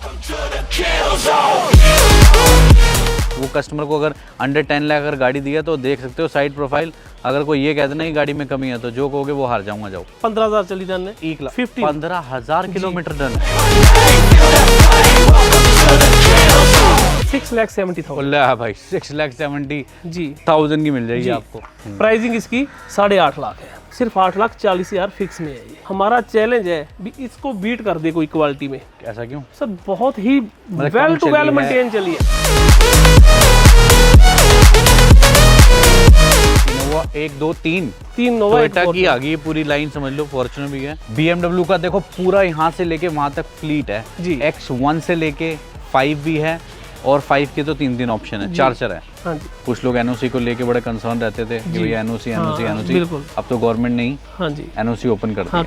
वो कस्टमर को अगर अंडर 10 लाख अगर गाड़ी दिया तो देख सकते हो साइड प्रोफाइल। अगर कोई ये कहते नहीं गाड़ी में कमी है तो जो कहोगे वो हार जाऊंगा। जाओ 15,000 चली डन है। 15,000 किलोमीटर डन। 6,70,000 भाई 6,70,000 जी की मिल जाएगी आपको। प्राइसिंग इसकी 8.5 लाख है। सिर्फ 8,40,000 फिक्स में है ये। हमारा चैलेंज है भी इसको बीट कर दे कोई क्वालिटी में। ऐसा क्यों सर? बहुत ही वेल टू वेल मेंटेन चली है। इनोवा 1 2 3 नोवा टोयोटा की आ गई पूरी लाइन, समझ लो। फॉर्च्यूनर भी है। BMW का देखो पूरा यहाँ से लेके वहां तक फ्लीट है जी। X1 से लेके 5 भी है और 5 के तो 3 ऑप्शन है, चार्जर है। हाँ जी। कुछ लोग एनओसी को लेके बड़े कंसर्न रहते थे कि भैया एनओसी बिल्कुल। अब तो गवर्नमेंट ने ही हाँ जी एनओसी ओपन कर दिया। हाँ।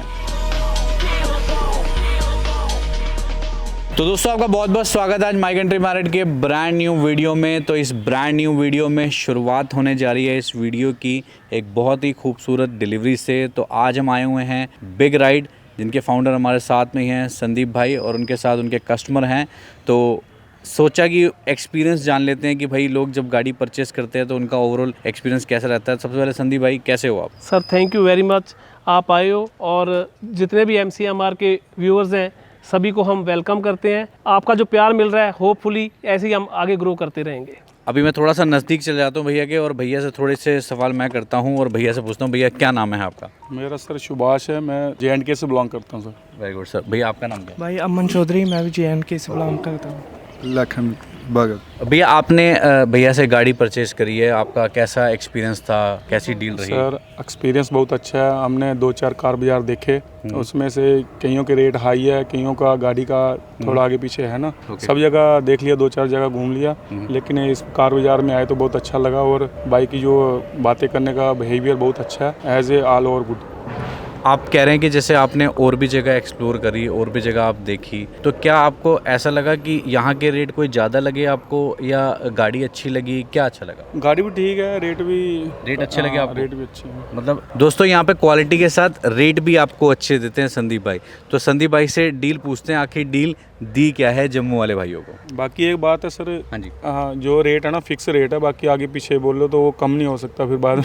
तो दोस्तों आपका बहुत बहुत स्वागत है आज माई कंट्री मैरिड के ब्रांड न्यू वीडियो में। तो इस ब्रांड न्यू वीडियो में शुरुआत होने जा रही है इस वीडियो की एक बहुत ही खूबसूरत डिलीवरी से। तो आज हम आए हुए हैं बिग राइड, जिनके फाउंडर हमारे साथ में ही हैं संदीप भाई, और उनके साथ उनके कस्टमर हैं। तो सोचा कि एक्सपीरियंस जान लेते हैं कि भाई लोग जब गाड़ी परचेस करते हैं तो उनका ओवरऑल एक्सपीरियंस कैसा रहता है। सबसे पहले संदीप भाई कैसे हो आप? Sir thank you very much, आप आए हो और जितने भी MCMR के व्यूअर्स हैं सभी को हम वेलकम करते हैं। आपका जो प्यार मिल रहा है होपफुली ऐसे ही हम आगे ग्रो करते रहेंगे। अभी मैं थोड़ा सा नज़दीक चले जाता हूँ भैया के, और भैया से थोड़े से सवाल मैं करता हूँ और भैया से पूछता हूँ भैया क्या नाम है आपका? मेरा सर सुभाष है, मैं JNK से बिलोंग करता हूँ सर। Very good sir. भैया आपका नाम क्या है? भाई अमन चौधरी, मैं भी JNK से बिलोंग करता हूँ। लखन भगत। भैया आपने भैया से गाड़ी परचेस करी है, आपका कैसा एक्सपीरियंस था, कैसी डील रही? सर एक्सपीरियंस बहुत अच्छा है। हमने 2-4 कार बाजार देखे, उसमें से कईयों के रेट हाई है, कईयों का गाड़ी का थोड़ा आगे पीछे है ना। सब जगह देख लिया, 2-4 जगह घूम लिया, लेकिन इस कार बाजार में आए तो बहुत अच्छा लगा। और बाइक की जो बातें करने का बिहेवियर बहुत अच्छा है, as a all over good. आप कह रहे हैं कि जैसे आपने और भी जगह एक्सप्लोर करी और भी जगह आप देखी, तो क्या आपको ऐसा लगा कि यहाँ के रेट कोई ज़्यादा लगे आपको या गाड़ी अच्छी लगी? क्या अच्छा लगा? गाड़ी भी ठीक है, रेट अच्छे लगे आपको? रेट भी अच्छे हैं। मतलब दोस्तों यहाँ पे क्वालिटी के साथ रेट भी आपको अच्छे देते हैं संदीप भाई। तो संदीप भाई से डील पूछते हैं, आखिर डील दी क्या है जम्मू वाले भाइयों को? बाकी एक बात है सर, हाँ जी, जो रेट है ना फिक्स रेट है, बाकी आगे पीछे बोल लो तो वो कम नहीं हो सकता फिर बाद में।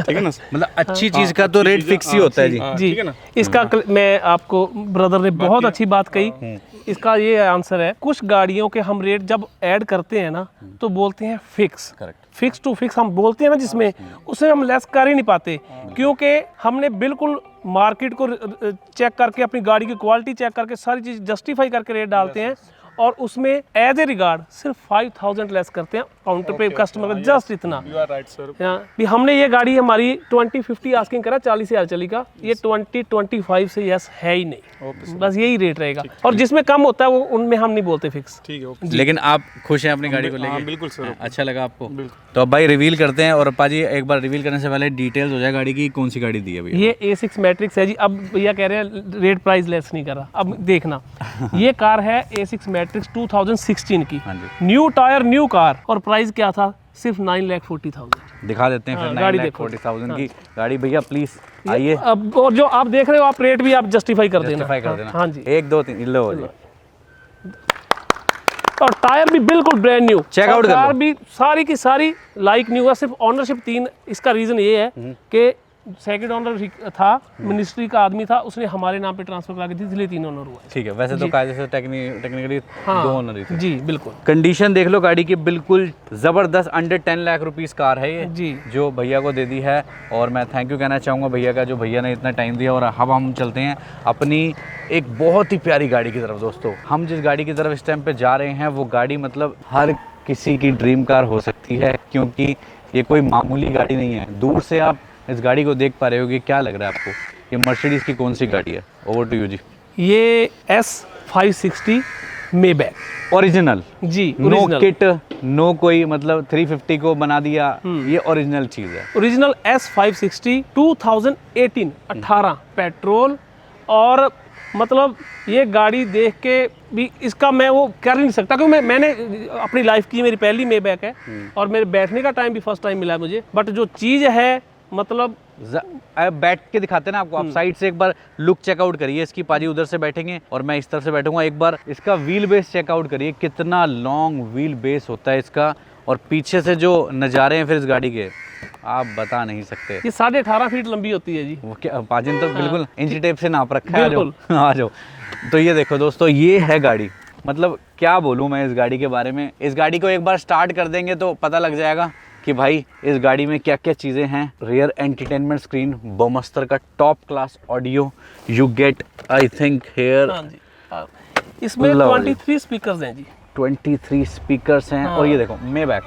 ठीक है ना सर? मतलब अच्छी चीज़ का तो रेट फिक्स ही होता है जी। जी ठीक है ना? इसका मैं आपको ब्रदर ने बहुत अच्छी बात कही। इसका ये आंसर है, कुछ गाड़ियों के हम रेट जब ऐड करते हैं ना तो बोलते हैं fix. Correct. Fix to fix हम बोलते हैं ना, जिसमें उससे हम लेस कर ही नहीं पाते, क्योंकि हमने बिल्कुल मार्केट को चेक करके, अपनी गाड़ी की क्वालिटी चेक करके, सारी चीज़ जस्टिफाई करके रेट डालते हैं। और उसमें एज ए रिगार्ड सिर्फ 5,000 लेस करते हैं काउंटर पे कस्टमर का, जस्ट इतना। You are right sir. भी हमने ये गाड़ी हमारी 2050 आस्किंग करा 40,000 चली का, ये 2025 से यस है ही नहीं, बस यही रेट रहेगा। और जिसमें कम होता है वो उनमें हम नहीं बोलते फिक्स। ठीक है, ओके। लेकिन आप खुश हैं अपनी गाड़ी को लेके? बिल्कुल सर। अच्छा लगा आपको? तो अब भाई रिवील करते हैं। और पाजी एक बार रिवील करने से पहले डिटेल्स हो जाए गाड़ी की, कौन सी गाड़ी दी है भैया? ये A6 मैट्रिक्स है जी। अब भैया कह रहे हैं रेट प्राइस लेस नहीं कर रहा, अब देखना। ये कार है A6 मैट्रिक्स 2016 की, न्यू टायर न्यू कार, और प्राइस क्या था? सिर्फ 9,40,000। दिखा देते हैं फिर। गाड़ी देखो। 9,40,000 की गाड़ी भैया, प्लीज आइए। अब और जो आप देख रहे हो आप रेट भी आप जस्टिफाई कर देना। हाँ जी, 1 2 3 लो जी। और टायर भी बिल्कुल ब्रांड न्यू, चेक आउट कर लो। कार भी सारी की सारी लाइक न्यू है। सिर्फ ऑनरशिप 3। इसका रीजन ये है कि सेकंड ओनर था, मिनिस्ट्री का आदमी था, उसने हमारे नाम पे ट्रांसफर करा के दी, इसलिए 3 ओनर हुआ है। ठीक है, वैसे तो कायदे से टेक्निकली 2 ओनर ही थे जी बिल्कुल। कंडीशन देख लो गाड़ी की, बिल्कुल ज़बरदस्त। अंडर 10 लाख रुपीस कार है ये जी, जो भैया को दे दी है। और मैं थैंक यू कहना चाहूँगा भैया का, जो भैया ने इतना टाइम दिया। और अब हम चलते हैं अपनी एक बहुत ही प्यारी गाड़ी की तरफ। दोस्तों हम जिस गाड़ी की तरफ इस टाइम पे जा रहे हैं वो गाड़ी मतलब हर किसी की ड्रीम कार हो सकती है, क्योंकि ये कोई मामूली गाड़ी नहीं है। दूर से आप इस गाड़ी को देख पा रहे होगे। क्या लग रहा है आपको, ये मर्सिडीज की कौन सी गाड़ी है? ओवर टू यू जी। ये S560 मेबैक ओरिजिनल जी, नो ओरिजिनल किट, नो कोई मतलब 350 को बना दिया, ये ओरिजिनल चीज़ है। Original S560 2018 18 petrol. और मतलब ये गाड़ी देख के भी इसका मैं वो कर नहीं सकता, क्योंकि मैंने अपनी लाइफ की मेरी पहली मेबैक है और मेरे बैठने का टाइम भी फर्स्ट टाइम मिला है मुझे। बट जो चीज़ है मतलब बैठ के दिखाते हैं ना आपको, आप साइड से एक बार लुक चेकआउट करिए इसकी। पाजी उधर से बैठेंगे और मैं इस तरफ से बैठूंगा। एक बार इसका व्हील बेस चेकआउट करिए, कितना लॉन्ग व्हील बेस होता है इसका, और पीछे से जो नज़ारे हैं फिर इस गाड़ी के आप बता नहीं सकते। ये 18.5 फीट लंबी होती है जी। वो क्या पाजी ने तो बिल्कुल इंची टेप से नाप रखा है। बिल्कुल। आ जाओ। तो ये देखो दोस्तों, ये है गाड़ी। मतलब क्या बोलूँ मैं इस गाड़ी के बारे में। इस गाड़ी को एक बार स्टार्ट कर देंगे तो पता लग जाएगा कि भाई इस गाड़ी में क्या क्या चीज़ें हैं। रियर एंटरटेनमेंट स्क्रीन, बोमस्टर का top class audio you get, I think here. हाँ जी, हाँ। इसमें lovely। 23 स्पीकर्स हैं जी। 23 स्पीकर्स हैं। हाँ। और ये देखो मेबैक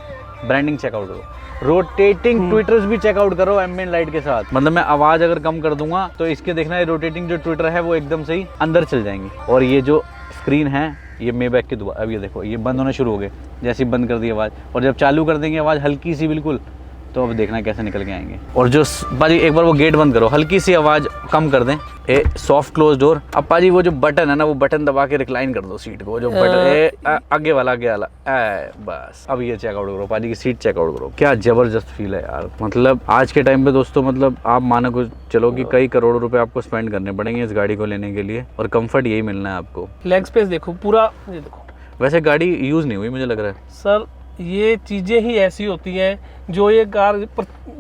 ब्रांडिंग चेकआउट करो, रोटेटिंग ट्विटर्स भी चेकआउट करो एम्बिएंट लाइट के साथ। मतलब मैं आवाज़ अगर कम कर दूंगा तो इसके देखना है रोटेटिंग जो ट्विटर है वो एकदम से ही अंदर चल जाएंगी। और ये जो स्क्रीन है ये मेबैक की दुआ। अब ये देखो ये बंद होना शुरू हो गए, जैसे ही बंद कर दी आवाज़, और जब चालू कर देंगे आवाज़ हल्की सी बिल्कुल, तो अब देखना कैसे निकल के आएंगे। और जो पाजी एक बार वो गेट बंद करो, हल्की सी आवाज़ कम कर दें, ए सॉफ्ट क्लोज डोर। अब पाजी वो जो बटन है ना, वो बटन दबा के रिक्लाइन कर दो सीट को, जो बटन आगे वाला बस। अब ये चेकआउट करो पाजी की सीट चेकआउट करो, क्या जबरदस्त फील है यार। मतलब आज के टाइम पे दोस्तों, मतलब आप मानो को चलो कि कई करोड़ रुपए आपको स्पेंड करने पड़ेंगे इस गाड़ी को लेने के लिए, और कंफर्ट यही मिलना है आपको। लेग स्पेस देखो पूरा, ये देखो। वैसे गाड़ी यूज़ नहीं हुई मुझे लग रहा है सर ये चीज़ें ही ऐसी होती हैं जो ये कार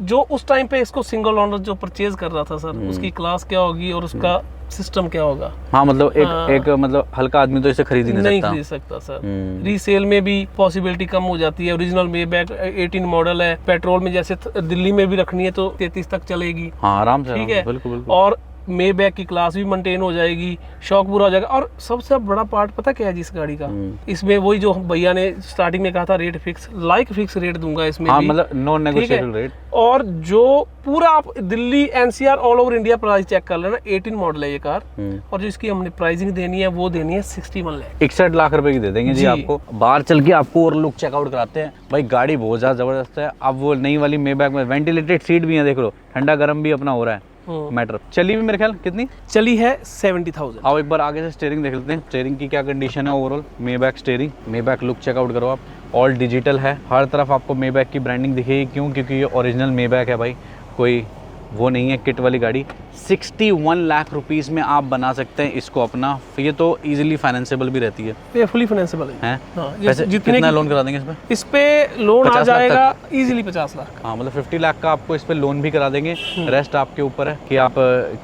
जो उस टाइम पे इसको सिंगल ओनर जो परचेज कर रहा था सर, उसकी क्लास क्या होगी और उसका सिस्टम क्या होगा। हाँ मतलब एक मतलब हल्का आदमी तो इसे खरीद ही नहीं सकता। खरीद सकता सर। रीसेल में भी पॉसिबिलिटी कम हो जाती है। ओरिजिनल मेबैक 18 मॉडल है, पेट्रोल में जैसे दिल्ली में भी रखनी है तो 33 तक चलेगी। हाँ आराम से, ठीक है, बिल्कुल बिल्कुल। और मेबैक की क्लास भी मेंटेन हो जाएगी, शॉक पूरा हो जाएगा। और सबसे बड़ा पार्ट पता क्या है जिस गाड़ी का, इसमें वही जो भैया ने स्टार्टिंग में कहा था, रेट फिक्स, फिक्स रेट दूंगा इसमें हाँ, भी। मतलब नो नेगोशिएबल रेट। और जो पूरा आप Delhi NCR all over India price check कर लेना, 18 मॉडल है ये कार, और जो इसकी हमने प्राइसिंग देनी है वो देनी है 61 लाख, 61 लाख रुपए की दे देंगे जी आपको। बाहर चल के आपको और लुक चेकआउट कराते हैं भाई। गाड़ी बहुत ज्यादा जबरदस्त है। अब वो नई वाली मेबैक में वेंटिलेटेड सीट भी है, देख लो, ठंडा गर्म भी अपना हो रहा है। मैटर चली भी मेरे ख्याल कितनी चली है 70,000। आओ एक बार आगे से स्टीयरिंग देख लेते हैं, स्टीयरिंग की क्या कंडीशन है overall. Maybach steering, Maybach look check out करो आप, ऑल डिजिटल है, हर तरफ आपको मेबैक की ब्रांडिंग दिखेगी। क्यों? क्योंकि ये ओरिजिनल मेबैक है भाई, कोई वो नहीं है किट वाली गाड़ी। 61 लाख रुपीस में आप बना सकते हैं इसको अपना। ये तो इजीली फाइनेंसेबल भी रहती है। ये फुली फाइनेंसेबल है। हैं? हाँ, वैसे जितने कितना लोन करा देंगे इस पे? इस पे लोन आ 50 लाख जाएगा इजीली 50 लाख। हाँ मतलब 50 लाख का आपको इस पे लोन भी करा देंगे। रेस्ट आपके ऊपर है कि आप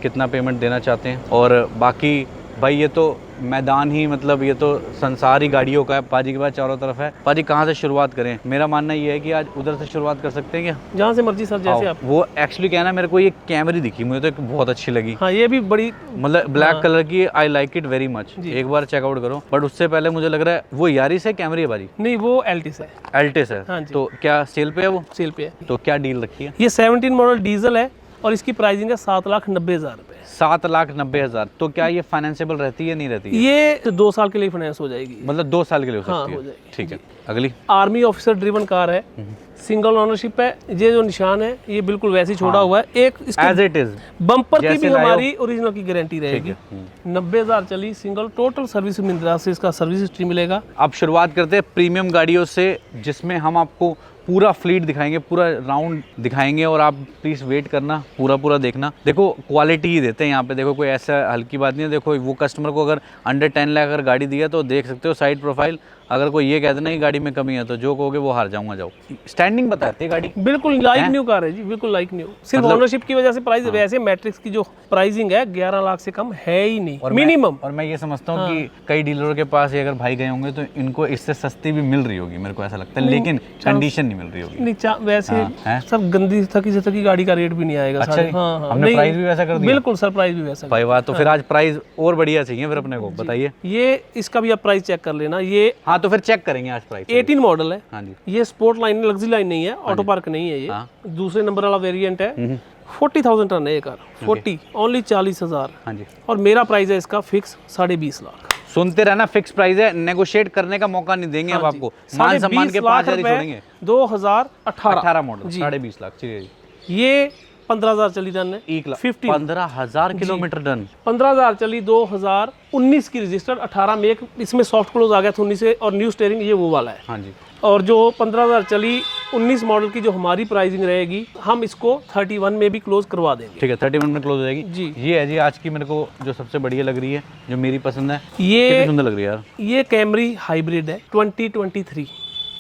कितना पेमेंट देना चाहते हैं। और बाकी भाई ये तो मैदान ही, मतलब ये तो संसार ही गाड़ियों का है। पाजी के पास चारों तरफ है। पाजी कहाँ से शुरुआत करें? मेरा मानना ये है कि आज उधर से शुरुआत कर सकते हैं क्या? जहाँ से मर्जी सर, जैसे आप। वो एक्चुअली क्या है ना, मेरे को ये कैमरी दिखी, मुझे तो एक बहुत अच्छी लगी। हाँ ये भी बड़ी, मतलब ब्लैक कलर की, I like it very much. एक बार चेकआउट करो। बट उससे पहले मुझे लग रहा है वो यारिस है, कैमरी है भाजी? नहीं वो एल्टिस है। एल्टिस है। हाँ जी। तो क्या सेल पे है वो? सेल पे है। तो क्या डील रखी है? ये 17 मॉडल डीजल है और इसकी प्राइसिंग है 7,90,000 रुपए। 7,90,000। तो क्या ये फाइनेंसेबल रहती है नहीं रहती है? ये 2 साल के लिए फाइनेंस हो जाएगी। मतलब 2 साल के लिए हो हाँ, सकती हो है। जाएगी। ठीक है, अगली। आर्मी ऑफिसर ड्रिवन कार है, सिंगल ओनरशिप है। ये जो निशान है ये बिल्कुल वैसे ही छोड़ा हुआ है। एक एज इट इज बम्पर की जैसे भी लाए हो। हमारी ओरिजिनल की गारंटी रहेगी। 90,000 चली, सिंगल, टोटल सर्विस महिंद्रा से इसका सर्विस हिस्ट्री मिलेगा। अब शुरुआत करते हैं प्रीमियम गाड़ियों से, जिसमें हम आपको पूरा फ्लीट दिखाएंगे, पूरा राउंड दिखाएंगे, और आप प्लीज़ वेट करना, पूरा देखना। देखो क्वालिटी ही देते हैं यहाँ पे। देखो कोई ऐसा हल्की बात नहीं है। देखो वो कस्टमर को अगर अंडर 10 लाख अगर गाड़ी दिया तो देख सकते हो साइड प्रोफाइल। अगर कोई ये कहते ना कि गाड़ी में कमी है तो जो कहोगे वो हार जाऊंगा। जाओ, स्टैंडिंग बताते हैं गाड़ी, बिल्कुल लाइक न्यू कार है जी, बिल्कुल लाइक न्यू। सिर्फ ओनरशिप की वजह से प्राइस, वैसे मैट्रिक्स की जो प्राइसिंग है 11 लाख से कम है ही नहीं, मिनिमम। और मैं ये समझता हूँ कि कई डीलरों के पास ये अगर भाई गए होंगे तो इनको इससे सस्ती भी मिल रही होगी, मेरे को ऐसा लगता है, लेकिन कंडीशन नहीं मिल रही होगी। नहीं वैसे सब गंदी थकी से थकी गाड़ी का रेट भी नहीं आएगा। अच्छा, हाँ, हमने प्राइस भी वैसा कर दिया। बिल्कुल सर, प्राइस भी वैसा। भाई वाह, तो फिर आज प्राइस और बढ़िया चाहिए फिर अपने को, बताइए। ये इसका भी आप प्राइस चेक कर लेना। ये हाँ तो फिर चेक करेंगे आज प्राइस। 18 मॉडल है। हाँ जी। ये स्पोर्ट लाइन, लग्जरी लाइन नहीं है, ऑटो पार्क नहीं है। ये दूसरे नंबर वाला वेरिएंट है। 40,000 रन है ये कार। 40 ओनली 40,000। हाँ जी। और मेरा प्राइस है इसका फिक्स 20.5 लाख। सुनते रहना, फिक्स प्राइस है, नेगोशिएट करने का मौका नहीं देंगे अब आपको। मान सम्मान के 5,000 ही छोड़ेंगे। 2018 मॉडल 20.5 लाख। चलिए जी। ये 15,000 चली रन है। 15,000 किलोमीटर डन। 15,000 चली, 2019 की रजिस्टर्ड, 18 में इसमें सॉफ्ट क्लोज आ गया था 19 से, और न्यू स्टीयरिंग ये वो वाला है। हाँ जी। और जो 15,000 चली 2019 मॉडल की जो हमारी प्राइसिंग रहेगी, हम इसको 31 में भी क्लोज करवा देंगे। ठीक है, 31 में क्लोज हो जाएगी जी। ये है जी आज की मेरे को जो सबसे बढ़िया लग रही है, जो मेरी पसंद है। ये कितनी सुंदर लग रही है यार, ये कैमरी हाइब्रिड है 2023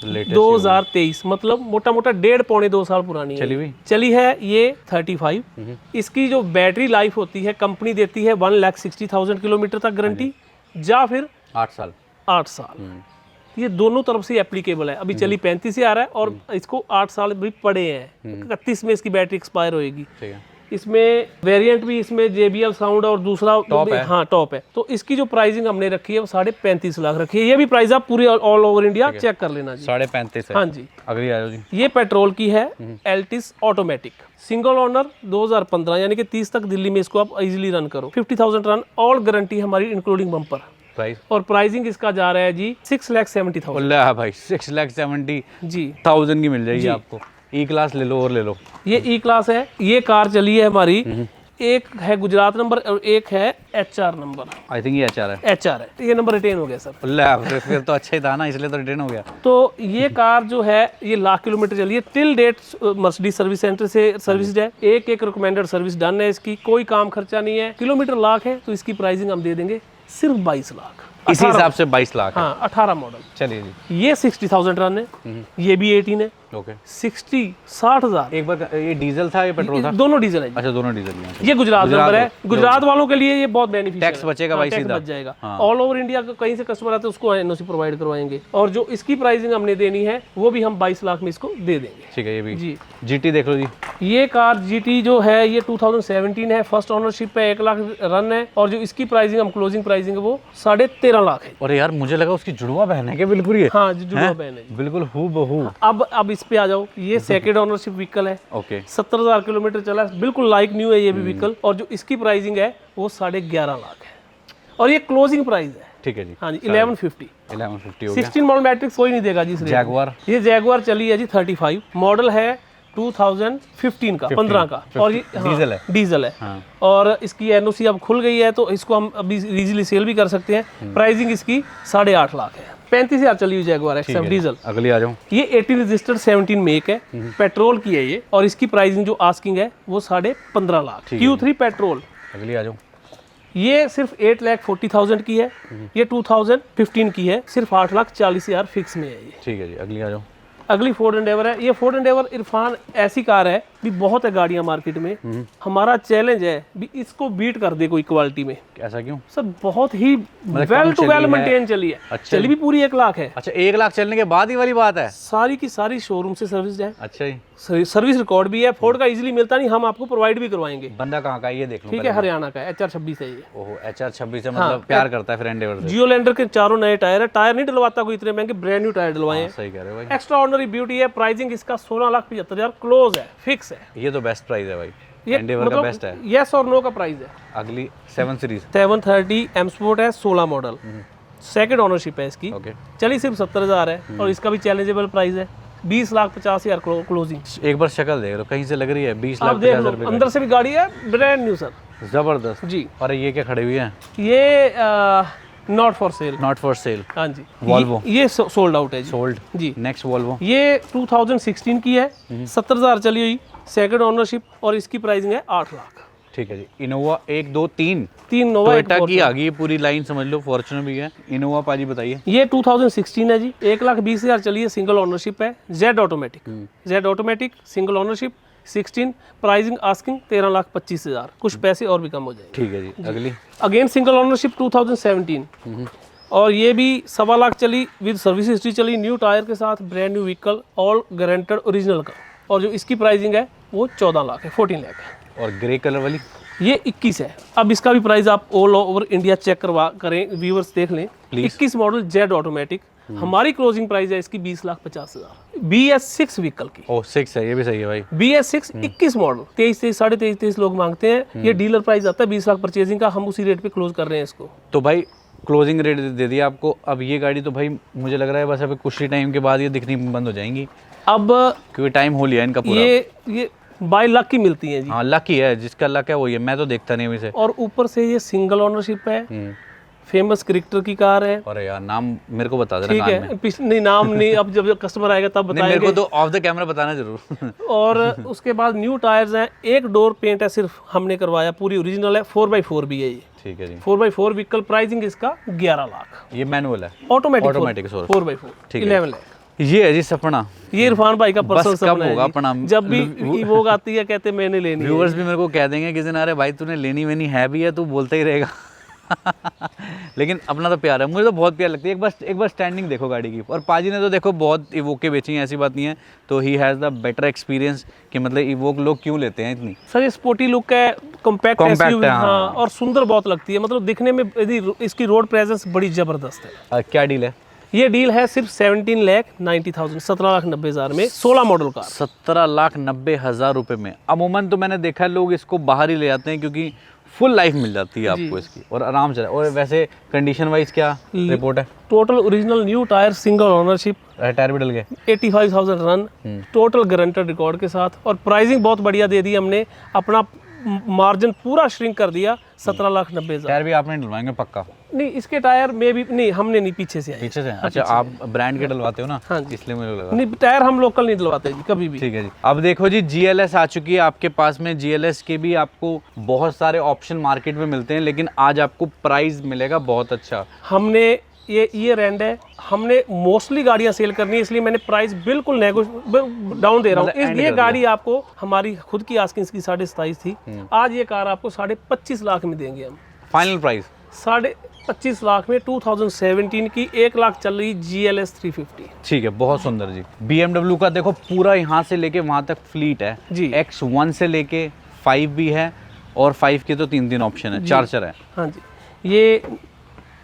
लेटेस्ट 2023, मतलब मोटा मोटा 1.5-2 साल पुरानी है। चली हुई। चली है ये 35। इसकी जो बैटरी लाइफ होती है, कंपनी देती है 1,60,000 किलोमीटर तक गारंटी, या फिर 8 साल। 8 साल। ये दोनों तरफ से एप्लीकेबल है। अभी चली 35 से आ रहा है और इसको 8 साल भी पड़े हैं। 31 में इसकी बैटरी एक्सपायर होएगी। ठीक है, इसमें वेरिएंट भी इसमें JBL साउंड और दूसरा टॉप है। हाँ टॉप है। तो इसकी जो प्राइसिंग हमने रखी है वो 35.5 लाख रखी है। ये भी प्राइस आप पूरे ऑल ओवर इंडिया चेक कर लेना जी। 35.5 है। हाँ जी। अगली आ जाओ जी। ये पेट्रोल की है, एल्टिस ऑटोमेटिक, सिंगल ओनर 2015, यानी कि 30 तक दिल्ली में इसको आप इजीली रन करो। 50,000 रन, ऑल गारंटी हमारी इंक्लूडिंग बम्पर। प्राइस और प्राइसिंग इसका जा रहा है जी 6,70,000 उल्ला भाई 6,70,000 जी। की मिल जाएगी आपको। ई क्लास ले लो और ले लो। ये ई क्लास है। ये कार चली है हमारी, एक है गुजरात नंबर और एक है HR नंबर। आई थिंक ये HR है। HR है, ये नंबर रिटेन हो गया सर। उल्ला फिर तो अच्छा ही था ना, इसलिए तो रिटर्न हो गया। तो ये कार जो है ये लाख किलोमीटर चली है till date. Mercedes service centre से सर्विस है, एक रिकमेंडेड सर्विस डन है इसकी, कोई काम खर्चा नहीं है। किलोमीटर लाख है, तो इसकी प्राइसिंग हम दे देंगे सिर्फ 22 लाख। इसी हिसाब से 22 लाख है। हाँ 18 मॉडल। चलिए जी। ये 60,000 रन है, ये भी 18 है। ओके, 60,000। एक बार ये डीजल था, ये पेट्रोल था? दोनों डीजल है जी। अच्छा, दोनों डीजल हैं। ये गुजरात नंबर है। गुजरात वालों के लिए ये बहुत बेनिफिशियल टैक्स बचेगा भाई, सीधा बच जाएगा। हाँ। ऑल ओवर इंडिया का कहीं से कस्टमर आते हैं उसको NOC प्रोवाइड करवाएंगे। और जो इसकी प्राइसिंग हमने देनी है वो भी हम 22 लाख में इसको दे देंगे। ठीक है, ये भी जी। GT देख लो जी। ये कार GT जो है ये 2017 है, फर्स्ट ओनरशिप है, 1 लाख रन है। और जो इसकी प्राइसिंग हम क्लोजिंग प्राइसिंग है वो 13.5 लाख है। और यार मुझे लगा उसकी जुड़वा बहन है क्या? बिल्कुल ये हाँ जी, जुड़वा बहन है जी। बिल्कुल हूबहू। अब इस पे आ जाओ। ये सेकंड ओनरशिप व्हीकल है, ओके, 70,000 किलोमीटर चला है, बिल्कुल लाइक न्यू है ये भी व्हीकल। और जो इसकी प्राइसिंग है वो 11.5 लाख है और ये क्लोजिंग प्राइस है। ठीक है जी। हाँ जी, 1150 1150 हो गया। 16 मॉडल मैट्रिक्स कोई नहीं देगा जी इस रेट में। जैगुआर ये जैगुआर चली है जी 35, मॉडल है 2015 का, 15 का। और ये डीजल है। डीजल है। हाँ। और इसकी NOC अब खुल गई है तो इसको हम अभी इजीली सेल भी कर सकते हैं। प्राइसिंग इसकी 8.5 लाख है। 35,000 चली हुई जैगुआर XF डीजल। अगली आ जाओ। ये 18 रजिस्टर्ड 17 मेक है, पेट्रोल की है ये। और इसकी प्राइसिंग जो आस्किंग है वो 15.5 लाख। Q3 petrol. अगली आ जाओ। ये सिर्फ 8,40,000 की है। ये 2015 की है, सिर्फ 8,40,000 फिक्स में है ये। ठीक है जी, अगली आ जाओ। अगली फोर्ड एंडेवर है। ये फोर्ड एंडेवर इरफान ऐसी कार है भी, बहुत है गाड़ियां मार्केट में। हमारा चैलेंज है भी इसको बीट कर दे कोई क्वालिटी में। ऐसा क्यों? सर बहुत ही वेल टू वेल मेंटेन चली है। अच्छा चली भी पूरी 1 लाख है। अच्छा, 1 लाख चलने के बाद ही वाली बात है? सारी की सारी शोरूम से सर्विस है। अच्छा जी। सर्विस रिकॉर्ड भी है। फोर्ड का इजीली मिलता नहीं, हम आपको प्रोवाइड भी करवाएंगे। बंदा कहाँ का है ये देख लो। ठीक है, हरियाणा का है, HR26 है ये। ओहो, HR26 से मतलब प्यार करता है फिर एंडेवर से। जियो लैंडर के 4 नए टायर है। टायर नहीं डलवाता कोई इतने महंगे, ब्रांड न्यू टायर डलवाए हैं। सही कह रहे हो भाई। एक्स्ट्रा ऑर्डिनरी ब्यूटी है। प्राइसिंग इसका 16,75,000 क्लोज है, फिक्स है। ये तो बेस्ट प्राइस है भाई, ये एंडेवर का बेस्ट है। यस और नो का प्राइस है। अगली 7 सीरीज 730 M स्पोर्ट है, 16 मॉडल, सेकंड ओनरशिप है इसकी। ओके। चली सिर्फ 70,000 है और इसका भी चैलेंजेबल प्राइस है 20,50,000 क्लोजिंग। एक बार शक्ल देख लो, कहीं से लग रही है 20 आप लाख देख 50,000 लो, रुपए अंदर से भी गाड़ी है ब्रांड न्यू सर। जबरदस्त जी। और ये क्या खड़ी हुई है? ये not for sale. Not for sale. हाँ जी। Volvo। ये सोल्ड आउट है जी। सोल्ड जी। Next Volvo. ये 2016 की है, 70,000 चली हुई, सेकंड ओनरशिप। और इसकी प्राइसिंग है 8 लाख। ठीक है जी। इनोवा 1 2 3 3 नोवा, एक टोयोटा की Fortuner। आ गई पूरी लाइन, समझ लो। फॉर्च्यूनर भी है। इनोवा पाजी बताइए। ये 2016 है जी, 1,20,000 चली है, सिंगल ओनरशिप है, Z automatic single ownership, 16। Pricing asking 13,25,000, कुछ पैसे और भी कम हो जाएंगे। ठीक है जी। अगली अगेन सिंगल ओनरशिप 2017 और ये भी 1.25 लाख चली, विद सर्विस हिस्ट्री चली, न्यू टायर के साथ, brand new vehicle, all guaranteed original का। और जो इसकी प्राइसिंग है वो 14 लाख है, 14 लाख है। और ग्रे कलर वाली ये 21 है। अब इसका भी प्राइस आप ऑल ओवर इंडिया चेक करवा करें, व्यूअर्स देख लें। 21 मॉडल जेड ऑटोमेटिक, हमारी क्लोजिंग प्राइस है इसकी 20,50,000। BS6 व्हीकल की। ओह 6 है, ये भी सही है भाई। BS6 21 मॉडल, 23 23 लोग मांगते हैं। ये डीलर प्राइस आता है 20 लाख परचेजिंग का, हम उसी रेट पे क्लोज कर रहे हैं इसको। तो भाई क्लोजिंग रेट दे दिया आपको। अब ये गाड़ी तो भाई मुझे लग रहा है बस अभी कुछ ही टाइम के बाद ये दिखनी बंद हो जाएंगी, अब क्योंकि टाइम हो लिया इनका पूरा। ये 22 लाख की मिलती है जी। हाँ, लकी है, जिसका लक है वही है, मैं तो देखता नहीं अभी से। और ऊपर से ये सिंगल ओनरशिप है, फेमस क्रिकेटर की कार है। अरे यार नाम मेरे को बता देना ठीक कान में। है, नहीं नाम नहीं, अब जब कस्टमर आएगा तब नहीं, मेरे को बताएंगे। तो ऑफ द कैमरा बताना जरूर। और उसके बाद न्यू टायर्स हैं, एक डोर पेंट है सिर्फ हमने करवाया, पूरी ओरिजिनल है, 4x4 भी है ये। ठीक है जी। 4x4 व्हीकल, प्राइसिंग इसका 11 लाख। ये मैनुअल है। Automatic Automatic, sorry। 4x4 ठीक है। 11 लाख। ये है जी सपना। ये इरफान भाई का पर्सनल बस कब सपना है होगा जी। अपना? जब भी इवोक आती है कहते मैंने लेनी है। व्यूअर्स भी मेरे को कह देंगे किसी दिन, अरे भाई तूने लेनी वेनी है भी है, तू बोलता ही रहेगा। लेकिन अपना तो प्यार है, मुझे तो बहुत प्यार लगती है। एक बार स्टैंडिंग देखो गाड़ी की। और पाजी ने तो देखो बहुत इवोके बेची हैं, ऐसी बात नहीं है। तो he has the better experience कि मतलब इवोक लोग क्यों लेते हैं इतनी। सर ये स्पोर्टी लुक है, कॉम्पैक्ट Compact एसयूवी, है, हाँ। हाँ, और सुंदर बहुत लगती है, मतलब दिखने में इसकी रोड प्रेजेंस बड़ी जबरदस्त है। क्या डील है? ये डील है सिर्फ 17,90,000, 17,90,000 में 16 मॉडल कार। 17,90,000 रुपए में। अमूमन तो मैंने देखा है लोग इसको बाहर ही ले जाते हैं क्योंकि फुल लाइफ मिल जाती है आपको इसकी और आराम से। और वैसे कंडीशन वाइज क्या रिपोर्ट है? Total original new tyre, single ownership, tyre भी डल गए। 85,000 रन, टोटल गारंटेड रिकॉर्ड के साथ। और प्राइसिंग बहुत बढ़िया दे दी हमने, अपना मार्जिन पूरा श्रिंक कर दिया, 17,90,000। टायर भी आपने डलवाएंगे पक्का? नहीं, इसके टायर में भी नहीं, हमने नहीं, पीछे से आए। पीछे से? अच्छा, आप ब्रांड के डलवाते हो ना? हाँ जी। इसलिए मुझे लगा। नहीं, टायर हम लोकल नहीं डलवाते जी कभी भी। ठीक है जी। अब देखो जी, GLS आ चुकी है आपके पास में। GLS के भी आपको बहुत सारे ऑप्शन मार्केट में मिलते हैं, लेकिन आज आपको प्राइस मिलेगा बहुत अच्छा। हमने ये ईयर एंड है, हमने मोस्टली गाड़ियां सेल करनी है, इसलिए मैंने प्राइस बिल्कुल डाउन दे रहा हूँ। मतलब ये गाड़ी आपको, हमारी खुद की आस्किंग की 27.5 थी, आज ये कार आपको 25.5 लाख में देंगे हम। फाइनल प्राइस 25.5 लाख में 2017 की 1 लाख चल रही GLS 350। ठीक है, बहुत सुंदर जी। BMW का देखो पूरा यहाँ से लेके वहाँ तक फ्लीट है जी। X1 से लेके 5 भी है, और 5 के तो 3 ऑप्शन है, चार्जर है। हाँ जी, ये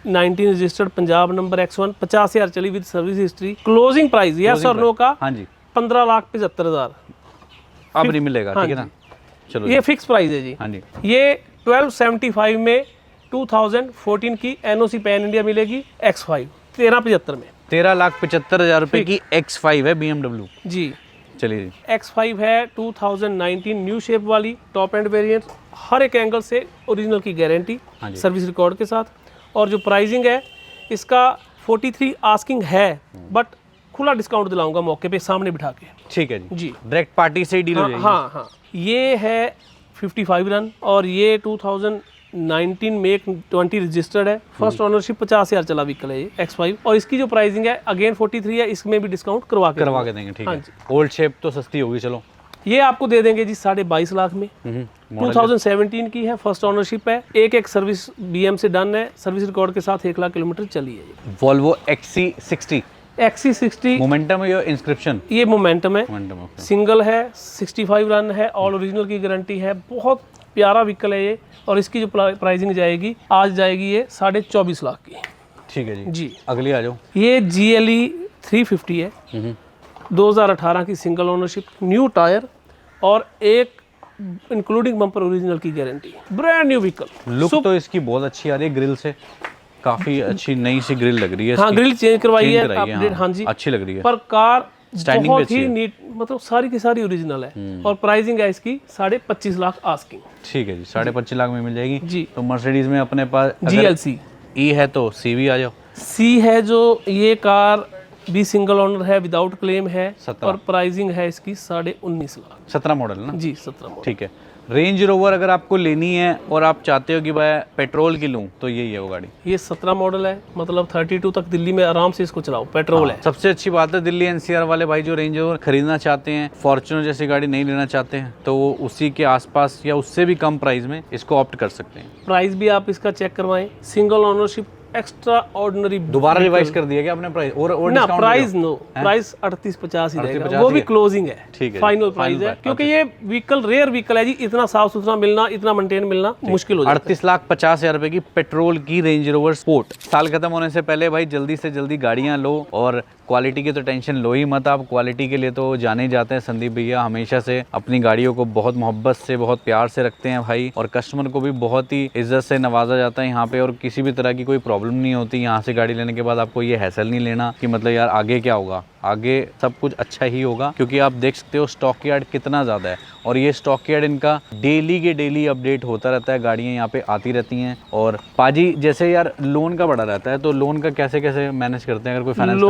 19 रजिस्टर्ड, पंजाब नंबर, X1, 50,000 चली with service history. Closing price yes और नो का हाँ जी 15,75,000 अब नहीं मिलेगा। हाँ ठीक है ना? चलो ये फिक्स प्राइस है जी। हाँ जी। ये 1275 में 2014 की NOC पैन इंडिया मिलेगी, X5 1375 में। 13,75,000 रुपए की X5 है BMW। जी, चलिए जी। X5 है 2019 न्यू शेप वाली, टॉप एंड वेरिएंट, हर एक एंगल से ओरिजिनल की गारंटी, हाँ जी। सर्विस रिकॉर्ड के साथ। और जो प्राइसिंग है इसका 43 आस्किंग है, बट खुला डिस्काउंट दिलाऊंगा मौके पे सामने बिठा के। ठीक है जी। जी। डायरेक्ट पार्टी से ही डील हो हाँ जाएगी। हाँ हाँ। ये है 55 रन और ये 2019 में 20 रजिस्टर्ड है, फर्स्ट ओनरशिप 50,000 चला व्हीकल है ये X5। और इसकी जो प्राइसिंग है अगेन 43 है, इसमें भी डिस्काउंट करवा के देंगे। ठीक हाँ है। जी। ओल्ड शेप तो सस्ती होगी। चलो ये आपको दे देंगे जी 22.5 लाख में। 2017 की है, फर्स्ट ओनरशिप है, एक सर्विस BM से डन है, सर्विस रिकॉर्ड के साथ 1 लाख किलोमीटर चली है। Volvo XC60 XC60 मोमेंटम है या इंस्क्रिप्शन? ये मोमेंटम है, मोमेंटम ओके। सिंगल है, 65 रन है, ऑल ओरिजिनल की गारंटी है, बहुत प्यारा व्हीकल है ये। और इसकी जो प्राइसिंग जाएगी, आज जाएगी ये 24.5 लाख की। ठीक है जी। जी। अगली आ जाओ। ये GLE 350 है, 2018 की सिंगल ओनरशिप, न्यू टायर और एक इंक्लूडिंग बम्पर ओरिजिनल की guarantee, brand new vehicle. Look तो इसकी बहुत अच्छी आ रही है, ग्रिल से काफी अच्छी नई सी ग्रिल लग रही है। हाँ, इसकी। ग्रिल चेंज करवाई है, कराई अपडेट। हाँ जी, अच्छी लग रही है। पर कार Standing भी बहुत अच्छी ही है। नीट, मतलब सारी की सारी ओरिजिनल है। और प्राइसिंग है इसकी 25.5 लाख आस्किंग। ठीक है जी, 25.5 लाख में मिल जाएगी जी। तो मर्सिडीज में अपने पास GLC ई है तो CV आ जाओ। C है, जो ये कार भी सिंगल ओनर है, विदाउट क्लेम है, 17। और प्राइसिंग है इसकी 19.5 लाख। 17 मॉडल ना? जी 17 मॉडल। ठीक है। रेंज रोवर अगर आपको लेनी है और आप चाहते हो कि भाई पेट्रोल की लूं तो यही है वो गाड़ी। ये 17 मॉडल है, मतलब 32 तक दिल्ली में आराम से इसको चलाओ, पेट्रोल है। सबसे अच्छी बात है दिल्ली NCR वाले भाई जो रेंज रोवर खरीदना चाहते हैं, फॉर्च्यूनर जैसी गाड़ी नहीं लेना चाहते हैं, तो वो उसी के आसपास या उससे भी कम प्राइस में इसको ऑप्ट कर सकते हैं। प्राइस भी आप इसका चेक करवाएं, सिंगल ओनरशिप, एक्स्ट्रा ऑर्डिनरी। दोबारा रिवाइज कर दिया क्या आपने प्राइस? और ना, discount प्राइस दे रहे हो? नो, प्राइस 38-50 ही रहेगा, 38-50 वो ही भी है। क्लोजिंग है। ठीक है, फाइनल final प्राइस है, price, क्योंकि ये व्हीकल रेयर व्हीकल है जी, इतना साफ सुथरा मिलना, इतना मेंटेन मिलना मुश्किल हो जाता है। 38,50,000 रुपए की पेट्रोल की रेंज रोवर स्पोर्ट। साल खत्म होने से पहले भाई जल्दी से जल्दी गाड़ियां लो, और क्वालिटी की तो टेंशन लो ही मत आप। क्वालिटी के लिए तो जाने ही जाते हैं संदीप भैया, हमेशा से अपनी गाड़ियों को बहुत मोहब्बत से, बहुत प्यार से रखते हैं भाई, और कस्टमर को भी बहुत ही इज्जत से नवाजा जाता है यहाँ पे, और किसी भी तरह की कोई प्रॉब्लम नहीं होती। यहाँ से गाड़ी लेने के बाद आपको ये हैसल नहीं लेना कि मतलब यार आगे क्या होगा, आगे सब कुछ अच्छा ही होगा, क्योंकि आप देख सकते हो स्टॉक यार्ड कितना ज़्यादा है और ये स्टॉक यार्ड इनका डेली के डेली अपडेट होता रहता है, गाड़ियाँ यहाँ पे आती रहती हैं। और पाजी जैसे यार लोन का बड़ा रहता है, तो लोन का कैसे कैसे मैनेज करते हैं अगर कोई finance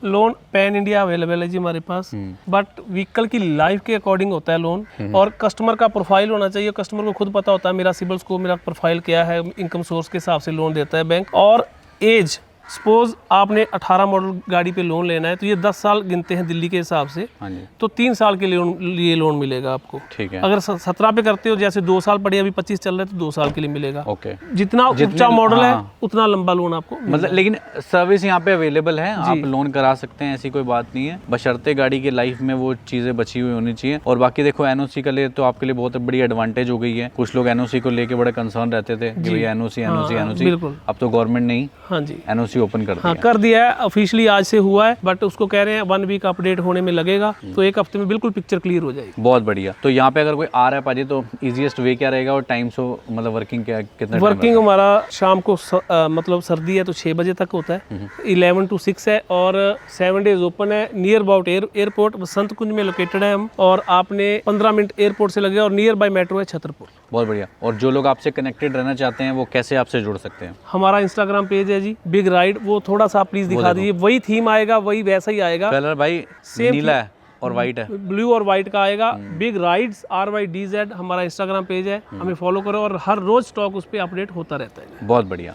loan pan India available है जी हमारे पास, बट व्हीकल की लाइफ के अकॉर्डिंग होता है लोन, और कस्टमर का प्रोफाइल होना चाहिए। कस्टमर को खुद पता होता है मेरा सिबिल स्कोर, मेरा प्रोफाइल क्या है, इनकम सोर्स के हिसाब से लोन देता है बैंक। और एज, सपोज आपने 18 मॉडल गाड़ी पे लोन लेना है तो ये 10 साल गिनते हैं दिल्ली के हिसाब से, हाँ जी, तो 3 साल के लिए लोन मिलेगा आपको। ठीक है। अगर 17 पे करते हो, जैसे 2 साल पड़े, अभी 25 चल रहे हैं, तो 2 साल के लिए मिलेगा। ओके, जितना ऊंचा मॉडल है हाँ। उतना लंबा लोन आपको मतलब लेकिन सर्विस यहाँ पे अवेलेबल है, आप लोन करा सकते हैं, ऐसी कोई बात नहीं है, बशर्ते गाड़ी की लाइफ में वो चीज़ें बची हुई होनी चाहिए। और बाकी देखो एनओसी का लिए तो आपके लिए बहुत बड़ी एडवांटेज हो गई है। कुछ लोग एनओसी को लेके बड़े कंसर्न रहते थे कि भैया एनओसी एनओसी एनओसी, बिल्कुल। अब तो गवर्नमेंट ने ही हाँ जी, एनओसी ओपन कर हाँ दिया। कर दिया है, ऑफिशियली आज से हुआ है, बट उसको कह रहे हैं 1 वीक अपडेट होने में लगेगा, तो 1 हफ्ते में बिल्कुल पिक्चर क्लियर हो जाएगी। बहुत बढ़िया। तो यहाँ पे अगर कोई आ रहा है पाजी तो इजीएस्ट वे क्या रहेगा और टाइम सो मतलब वर्किंग क्या कितना time वर्किंग हमारा शाम को मतलब सर्दी है तो 6 बजे तक होता है, 11 to 6 है, और 7 डेज ओपन है। नियर अबाउट एयरपोर्ट बसंत कुंज में लोकेटेड है हम, और आपने 15 मिनट एयरपोर्ट से लगे, और नियर बाय मेट्रो है छतरपुर। बहुत बढ़िया। और जो लोग आपसे कनेक्टेड रहना चाहते हैं वो कैसे आपसे जुड़ सकते हैं? हमारा इंस्टाग्राम पेज है जी बिग राइड, वो थोड़ा सा प्लीज दिखा दीजिए। वही थीम आएगा, वही वैसा ही आएगा, कलर भाई नीला है और वाइट है, ब्लू और वाइट का आएगा। बिग राइड्स RYDZ हमारा इंस्टाग्राम पेज है, हमें फॉलो करो, और हर रोज स्टॉक उस पर अपडेट होता रहता है। बहुत बढ़िया।